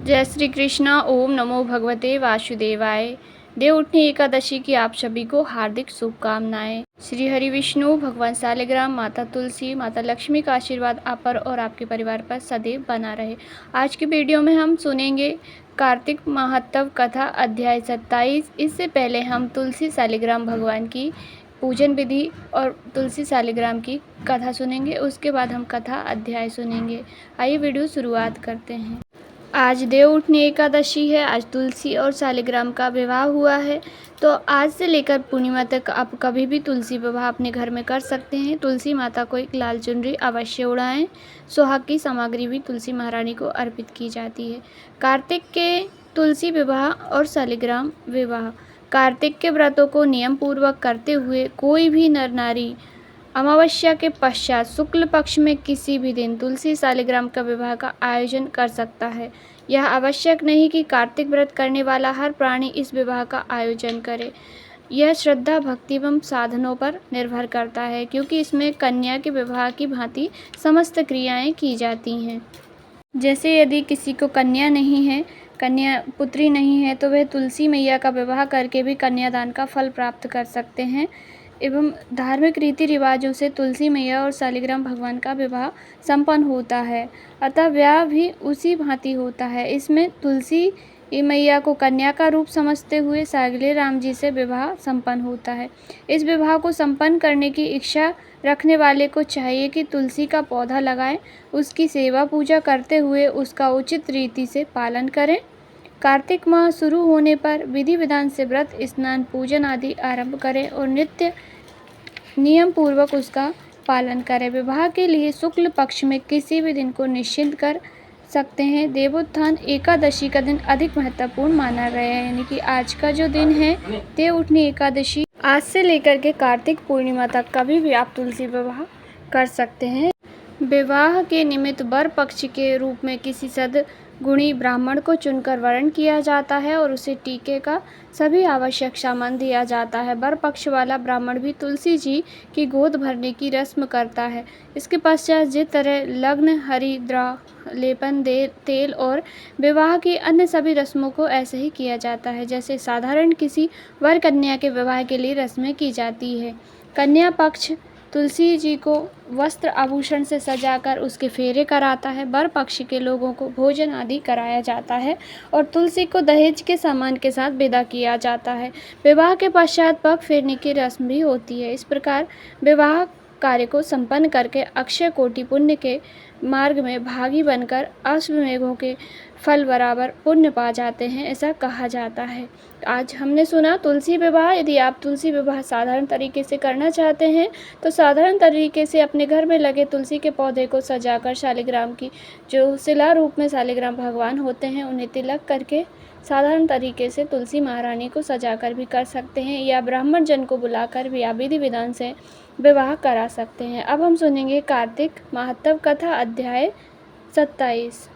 जय श्री कृष्णा। ओम नमो भगवते वासुदेवाय। देवउठनी एकादशी की आप सभी को हार्दिक शुभकामनाएं। श्री हरि विष्णु भगवान सालिग्राम, माता तुलसी, माता लक्ष्मी का आशीर्वाद आप पर और आपके परिवार पर सदैव बना रहे। आज की वीडियो में हम सुनेंगे कार्तिक महत्व कथा अध्याय 27। इससे पहले हम तुलसी सालिग्राम भगवान की पूजन विधि और तुलसी सालिग्राम की कथा सुनेंगे। उसके बाद हम कथा अध्याय सुनेंगे। आइए वीडियो शुरुआत करते हैं। आज देवउठनी एकादशी है। आज तुलसी और सालिग्राम का विवाह हुआ है। तो आज से लेकर पूर्णिमा तक आप कभी भी तुलसी विवाह अपने घर में कर सकते हैं। तुलसी माता को एक लाल चुनरी अवश्य उड़ाएं। सुहाग की सामग्री भी तुलसी महारानी को अर्पित की जाती है। कार्तिक के तुलसी विवाह और सालिग्राम विवाह। कार्तिक के व्रतों को नियम पूर्वक करते हुए कोई भी नर नारी अमावस्या के पश्चात शुक्ल पक्ष में किसी भी दिन तुलसी सालिग्राम का विवाह का आयोजन कर सकता है। यह आवश्यक नहीं कि कार्तिक व्रत करने वाला हर प्राणी इस विवाह का आयोजन करे। यह श्रद्धा, भक्ति एवं साधनों पर निर्भर करता है, क्योंकि इसमें कन्या के विवाह की भांति समस्त क्रियाएं की जाती हैं। जैसे यदि किसी को कन्या नहीं है, कन्या पुत्री नहीं है, तो वह तुलसी मैया का विवाह करके भी कन्यादान का फल प्राप्त कर सकते हैं। एवं धार्मिक रीति रिवाजों से तुलसी मैया और सालिग्राम भगवान का विवाह संपन्न होता है, अतः ब्याह भी उसी भांति होता है। इसमें तुलसी मैया को कन्या का रूप समझते हुए सालिग्राम जी से विवाह संपन्न होता है। इस विवाह को संपन्न करने की इच्छा रखने वाले को चाहिए कि तुलसी का पौधा लगाएं, उसकी सेवा पूजा करते हुए उसका उचित रीति से पालन करें। कार्तिक माह शुरू होने पर विधि विधान से व्रत, स्नान, पूजन आदि आरंभ करें और नित्य नियम पूर्वक उसका पालन करें। विवाह के लिए शुक्ल पक्ष में किसी भी दिन को निश्चित कर सकते हैं। देवोत्थान एकादशी का दिन अधिक महत्वपूर्ण माना गया है, यानी कि आज का जो दिन है देवउठनी एकादशी, आज से लेकर के कार्तिक पूर्णिमा तक कभी भी आप तुलसी विवाह कर सकते हैं। विवाह के निमित्त वर पक्ष के रूप में किसी सद्गुणी ब्राह्मण को चुनकर वरण किया जाता है और उसे टीके का सभी आवश्यक सामान दिया जाता है। वर पक्ष वाला ब्राह्मण भी तुलसी जी की गोद भरने की रस्म करता है। इसके पश्चात जिस तरह लग्न, हरिद्रा लेपन, तेल और विवाह की अन्य सभी रस्मों को ऐसे ही किया जाता है जैसे साधारण किसी वर कन्या के विवाह के लिए रस्में की जाती है। कन्या पक्ष तुलसी जी को वस्त्र आभूषण से सजाकर उसके फेरे कराता है। वर पक्ष के लोगों को भोजन आदि कराया जाता है और तुलसी को दहेज के सामान के साथ विदा किया जाता है। विवाह के पश्चात पग फेरने की रस्म भी होती है। इस प्रकार विवाह कार्य को संपन्न करके अक्षय कोटि पुण्य के मार्ग में भागी बनकर अश्वमेघों के फल बराबर पुण्य पा जाते हैं, ऐसा कहा जाता है। आज हमने सुना तुलसी विवाह। यदि आप तुलसी विवाह साधारण तरीके से करना चाहते हैं तो साधारण तरीके से अपने घर में लगे तुलसी के पौधे को सजाकर सालिग्राम की जो शिला रूप में सालिग्राम भगवान होते हैं उन्हें तिलक करके साधारण तरीके से तुलसी महारानी को सजाकर भी कर सकते हैं, या ब्राह्मण जन को बुलाकर भी आप विधि विधान से विवाह करा सकते हैं। अब हम सुनेंगे कार्तिक महत्व कथा अध्याय 27।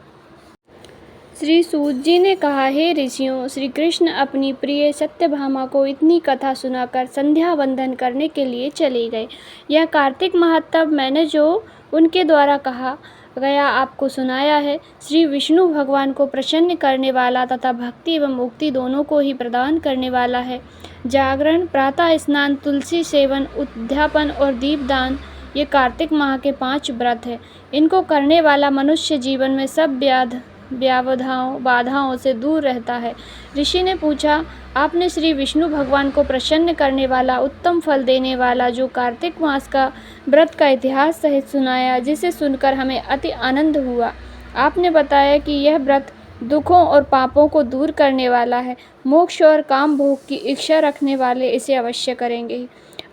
श्री सूत जी ने कहा, हे ऋषियों, श्री कृष्ण अपनी प्रिय सत्यभामा को इतनी कथा सुनाकर संध्या वंदन करने के लिए चले गए। यह कार्तिक महत्व मैंने जो उनके द्वारा कहा गया आपको सुनाया है। श्री विष्णु भगवान को प्रसन्न करने वाला तथा भक्ति एवं मुक्ति दोनों को ही प्रदान करने वाला है। जागरण, प्रातः स्नान, तुलसी सेवन, उद्यापन और दीपदान ये कार्तिक माह के 5 व्रत हैं। इनको करने वाला मनुष्य जीवन में सब बाधाओं से दूर रहता है। ऋषि ने पूछा, आपने श्री विष्णु भगवान को प्रसन्न करने वाला, उत्तम फल देने वाला जो कार्तिक मास का व्रत का इतिहास सहित सुनाया, जिसे सुनकर हमें अति आनंद हुआ। आपने बताया कि यह व्रत दुखों और पापों को दूर करने वाला है। मोक्ष और काम भोग की इच्छा रखने वाले इसे अवश्य करेंगे।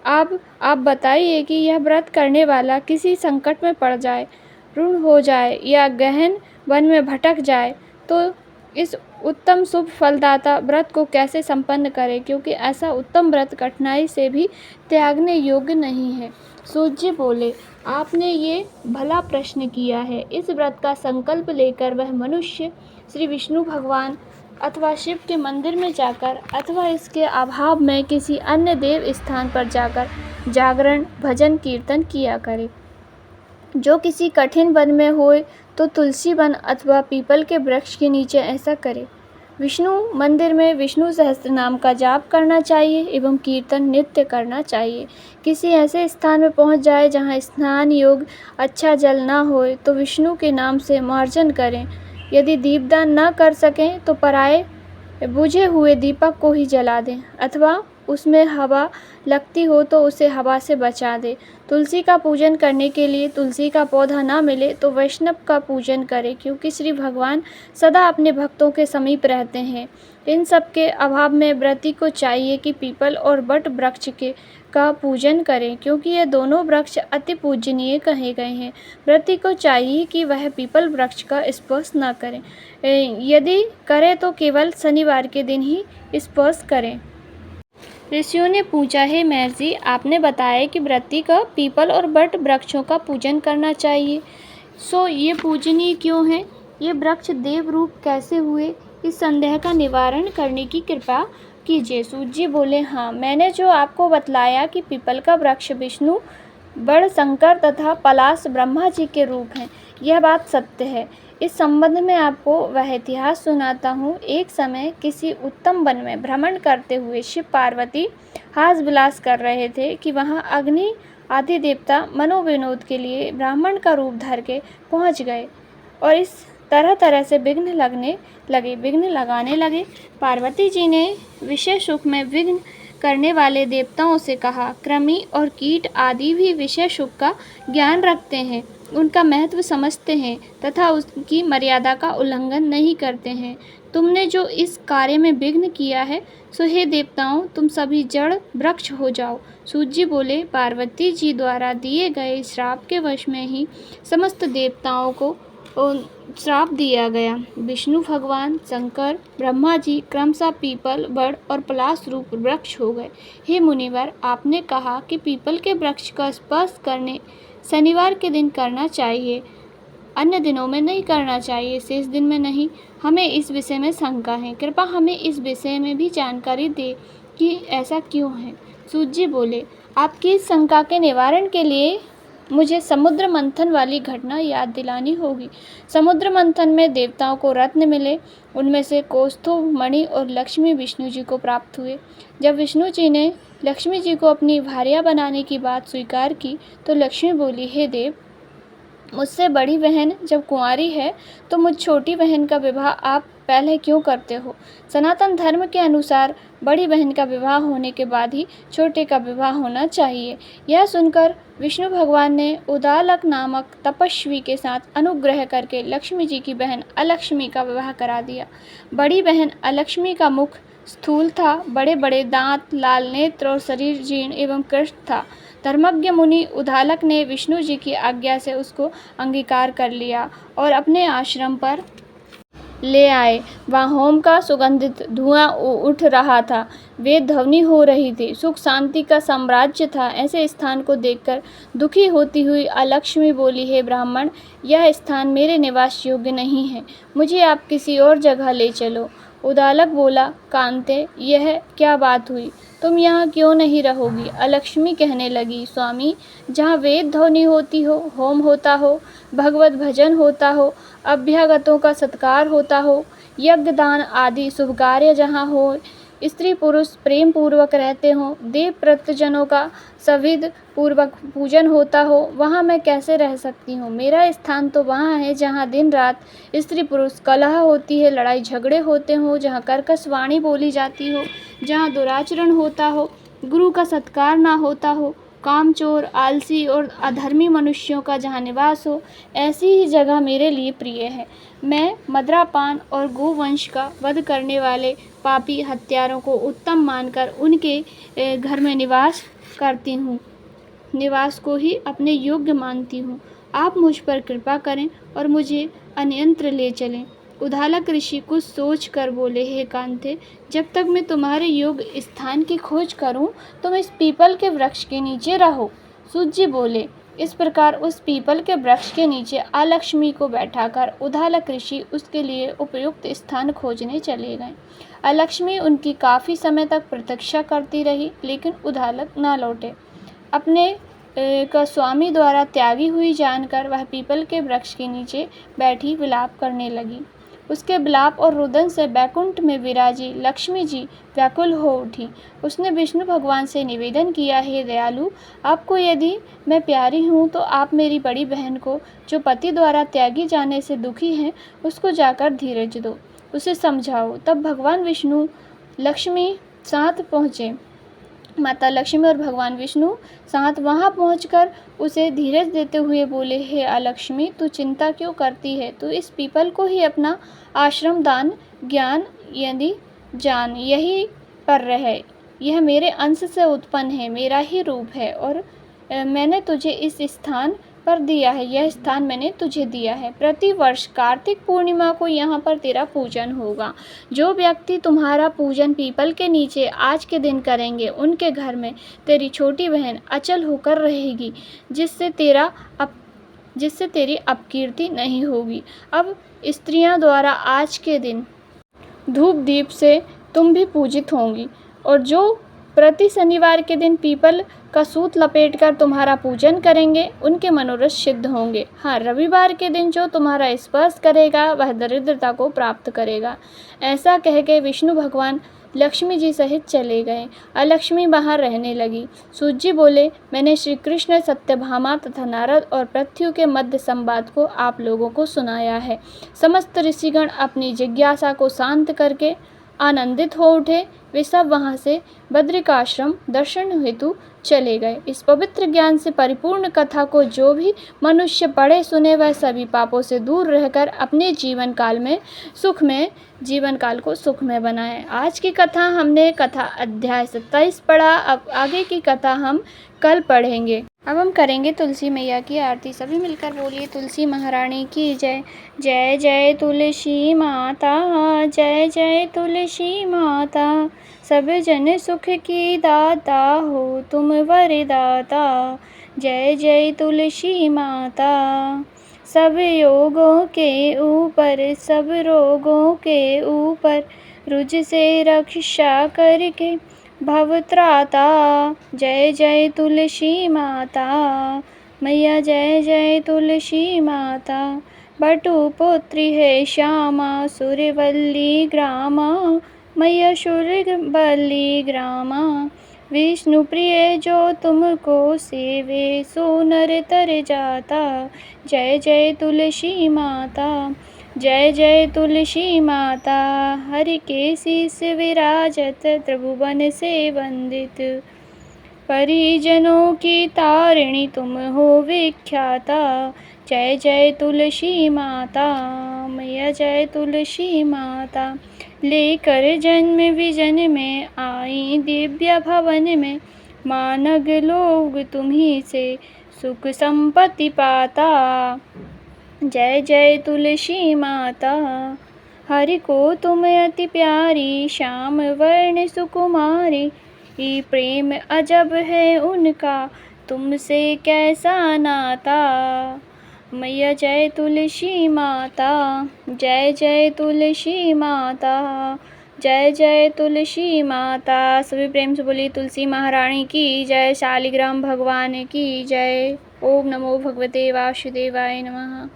अब आप बताइए कि यह व्रत करने वाला किसी संकट में पड़ जाए, ऋण हो जाए या गहन वन में भटक जाए तो इस उत्तम शुभ फलदाता व्रत को कैसे संपन्न करे, क्योंकि ऐसा उत्तम व्रत कठिनाई से भी त्यागने योग्य नहीं है। सूत जी बोले, आपने ये भला प्रश्न किया है। इस व्रत का संकल्प लेकर वह मनुष्य श्री विष्णु भगवान अथवा शिव के मंदिर में जाकर अथवा इसके अभाव में किसी अन्य देव स्थान पर जाकर जागरण, भजन, कीर्तन किया करे। जो किसी कठिन वन में होए तो तुलसी वन अथवा पीपल के वृक्ष के नीचे ऐसा करे। विष्णु मंदिर में विष्णु सहस्त्र नाम का जाप करना चाहिए एवं कीर्तन नित्य करना चाहिए। किसी ऐसे स्थान में पहुंच जाए जहां स्नान योग्य अच्छा जल न होए तो विष्णु के नाम से मार्जन करें। यदि दीपदान न कर सकें तो पराये बुझे हुए दीपक को ही जला दें अथवा उसमें हवा लगती हो तो उसे हवा से बचा दें। तुलसी का पूजन करने के लिए तुलसी का पौधा ना मिले तो वैष्णव का पूजन करें, क्योंकि श्री भगवान सदा अपने भक्तों के समीप रहते हैं। इन सब के अभाव में व्रती को चाहिए कि पीपल और बट वृक्ष के का पूजन करें, क्योंकि ये दोनों वृक्ष अति पूजनीय कहे गए हैं। व्रती को चाहिए कि वह पीपल वृक्ष का स्पर्श न करें, यदि करे तो केवल शनिवार के दिन ही स्पर्श करें। ऋषियों ने पूछा, हे महर्षि, आपने बताया कि व्रती का पीपल और बट वृक्षों का पूजन करना चाहिए, सो ये पूजनीय क्यों है? ये वृक्ष देव रूप कैसे हुए? इस संदेह का निवारण करने की कृपा कीजिए। सूत जी बोले, हाँ, मैंने जो आपको बतलाया कि पीपल का वृक्ष विष्णु, बड़ शंकर तथा पलाश ब्रह्मा जी के रूप हैं, यह बात सत्य है। इस संबंध में आपको वह इतिहास सुनाता हूँ। एक समय किसी उत्तम वन में भ्रमण करते हुए शिव पार्वती हास विलास कर रहे थे कि वहाँ अग्नि आदि देवता मनोविनोद के लिए ब्राह्मण का रूप धर के पहुँच गए और इस तरह तरह से विघ्न लगाने लगे। पार्वती जी ने विषय सुख में विघ्न करने वाले देवताओं से कहा, कृमि और कीट आदि भी विषय सुख का ज्ञान रखते हैं, उनका महत्व समझते हैं तथा उसकी मर्यादा का उल्लंघन नहीं करते हैं। तुमने जो इस कार्य में विघ्न किया है, सो हे देवताओं, तुम सभी जड़ वृक्ष हो जाओ। सूत जी बोले, पार्वती जी द्वारा दिए गए श्राप के वश में ही समस्त देवताओं को श्राप दिया गया। विष्णु भगवान, शंकर, ब्रह्मा जी क्रमशः पीपल, बड़ और पलाश रूप वृक्ष हो गए। हे मुनिवर, आपने कहा कि पीपल के वृक्ष का स्पर्श करने शनिवार के दिन करना चाहिए, अन्य दिनों में नहीं करना चाहिए, शेष दिन में नहीं। हमें इस विषय में शंका है, कृपया हमें इस विषय में भी जानकारी दे कि ऐसा क्यों है। सूत जी बोले, आपकी इस शंका के निवारण के लिए मुझे समुद्र मंथन वाली घटना याद दिलानी होगी। समुद्र मंथन में देवताओं को रत्न मिले, उनमें से कौस्तुभ, मणि और लक्ष्मी विष्णु जी को प्राप्त हुए। जब विष्णु जी ने लक्ष्मी जी को अपनी भार्या बनाने की बात स्वीकार की तो लक्ष्मी बोली, हे देव, मुझसे बड़ी बहन जब कुंवारी है तो मुझ छोटी बहन का विवाह आप पहले क्यों करते हो? सनातन धर्म के अनुसार बड़ी बहन का विवाह होने के बाद ही छोटे का विवाह होना चाहिए। यह सुनकर विष्णु भगवान ने उदालक नामक तपस्वी के साथ अनुग्रह करके लक्ष्मी जी की बहन अलक्ष्मी का विवाह करा दिया। बड़ी बहन अलक्ष्मी का मुख स्थूल था, बड़े बड़े दांत, लाल नेत्र और शरीर जीर्ण एवं कृष्ण था। धर्मज्ञ मुनि उदालक ने विष्णु जी की आज्ञा से उसको अंगीकार कर लिया और अपने आश्रम पर ले आए। वहाँ होम का सुगंधित धुआं उठ रहा था, वेद ध्वनि हो रही थी, सुख शांति का साम्राज्य था। ऐसे स्थान को देखकर दुखी होती हुई अलक्ष्मी बोली, हे ब्राह्मण, यह स्थान मेरे निवास योग्य नहीं है, मुझे आप किसी और जगह ले चलो। उदालक बोला, कांते, यह क्या बात हुई, तुम यहाँ क्यों नहीं रहोगी? अलक्ष्मी कहने लगी, स्वामी, जहाँ वेद ध्वनि होती हो, होम होता हो, भगवत भजन होता हो, अभ्यागतों का सत्कार होता हो, यज्ञ दान आदि शुभ कार्य जहाँ हो, स्त्री पुरुष प्रेम पूर्वक रहते हों, देव प्रत्यजनों का सविध पूर्वक पूजन होता हो, वहाँ मैं कैसे रह सकती हूँ? मेरा स्थान तो वहाँ है जहाँ दिन रात स्त्री पुरुष कलह होती है, लड़ाई झगड़े होते हों, जहाँ कर्कश वाणी बोली जाती हो, जहाँ दुराचरण होता हो, गुरु का सत्कार ना होता हो, कामचोर, आलसी और अधर्मी मनुष्यों का जहाँ निवास हो, ऐसी ही जगह मेरे लिए प्रिय है। मैं मदिरापान और गोवंश का वध करने वाले पापी हत्यारों को उत्तम मानकर उनके घर में निवास करती हूँ, निवास को ही अपने योग्य मानती हूँ। आप मुझ पर कृपा करें और मुझे अन्यत्र ले चलें। उदालक ऋषि कुछ सोच कर बोले, हे कांते, जब तक मैं तुम्हारे योग्य स्थान की खोज करूं, तुम इस पीपल के वृक्ष के नीचे रहो। सूत जी बोले, इस प्रकार उस पीपल के वृक्ष के नीचे अलक्ष्मी को बैठाकर उदालक ऋषि उसके लिए उपयुक्त स्थान खोजने चले गए। अलक्ष्मी उनकी काफ़ी समय तक प्रतीक्षा करती रही, लेकिन उदालक न लौटे। अपने का स्वामी द्वारा त्यागी हुई जानकर वह पीपल के वृक्ष के नीचे बैठी विलाप करने लगी। उसके विलाप और रुदन से बैकुंठ में विराजी लक्ष्मी जी व्याकुल हो उठी। उसने विष्णु भगवान से निवेदन किया, हे दयालु, आपको यदि मैं प्यारी हूँ तो आप मेरी बड़ी बहन को, जो पति द्वारा त्यागी जाने से दुखी है, उसको जाकर धीरज दो, उसे समझाओ। तब भगवान विष्णु लक्ष्मी साथ पहुँचे। माता लक्ष्मी और भगवान विष्णु साथ वहां पहुंचकर उसे धीरज देते हुए बोले, हे अलक्ष्मी, तू चिंता क्यों करती है? तू इस पीपल को ही अपना आश्रम दान ज्ञान यदि जान यही पर रहे। यह मेरे अंश से उत्पन्न है, मेरा ही रूप है और मैंने तुझे इस स्थान पर दिया है। यह स्थान मैंने तुझे दिया है। प्रति वर्ष कार्तिक पूर्णिमा को यहाँ पर तेरा पूजन होगा। जो व्यक्ति तुम्हारा पूजन पीपल के नीचे आज के दिन करेंगे, उनके घर में तेरी छोटी बहन अचल होकर रहेगी, जिससे तेरी अपकीर्ति नहीं होगी। अब स्त्रियां द्वारा आज के दिन धूप दीप से तुम भी पूजित होंगी, और जो प्रति शनिवार के दिन पीपल का सूत लपेटकर तुम्हारा पूजन करेंगे, उनके मनोरथ सिद्ध होंगे। हाँ, रविवार के दिन जो तुम्हारा स्पर्श करेगा वह दरिद्रता को प्राप्त करेगा। ऐसा कह के विष्णु भगवान लक्ष्मी जी सहित चले गए। अलक्ष्मी बाहर रहने लगी। सूत जी बोले, मैंने श्री कृष्ण, सत्यभामा तथा नारद और पृथ्वी के मध्य संवाद को आप लोगों को सुनाया है। समस्त ऋषिगण अपनी जिज्ञासा को शांत करके आनंदित हो उठे। वे सब वहां से बद्रिकाश्रम दर्शन हेतु चले गए। इस पवित्र ज्ञान से परिपूर्ण कथा को जो भी मनुष्य पढ़े सुने, वह सभी पापों से दूर रहकर अपने जीवन काल को सुख में बनाए। आज की कथा हमने कथा अध्याय 27 पढ़ा। अब आगे की कथा हम कल पढ़ेंगे। अब हम करेंगे तुलसी मैया की आरती। सभी मिलकर बोलिए, तुलसी महारानी की जय। जय जय तुलसी माता, जय जय तुलसी माता, सब जन सुख की दाता हो तुम वरदाता। जय जय तुलसी माता, सब योगों के ऊपर, सब रोगों के ऊपर, रुज से रक्षा करके भवत्राता। जय जय तुलसी माता मैया, जय जय तुलसी माता। बटु पुत्री है श्यामा, सूर्यवल्ली ग्रामा, मैया सूर्यवल्ली ग्रामा। विष्णु प्रिय जो तुमको सेवे, सो नर तर जाता। जय जय तुलसी माता, जय जय तुलसी माता। हरि के शीस विराजत, त्रिभुवन से वंदित, परिजनों की तारिणी तुम हो विख्याता। जय जय तुलसी माता मैया, जय तुलसी माता। लेकर जन्म विजन में आई दिव्य भवन में, मानग लोग तुम्ही से सुख संपत्ति पाता। जय जय तुलसी माता। हरि को तुम अति प्यारी, श्याम वर्ण सुकुमारी, ये प्रेम अजब है उनका, तुमसे कैसा नाता। मैया जय तुलसी माता, जय जय तुलसी माता, जय जय तुलसी माता। सभी प्रेम से बोली तुलसी महारानी की जय, शालिग्राम भगवान की जय। ओम नमो भगवते वासुदेवाय नमः।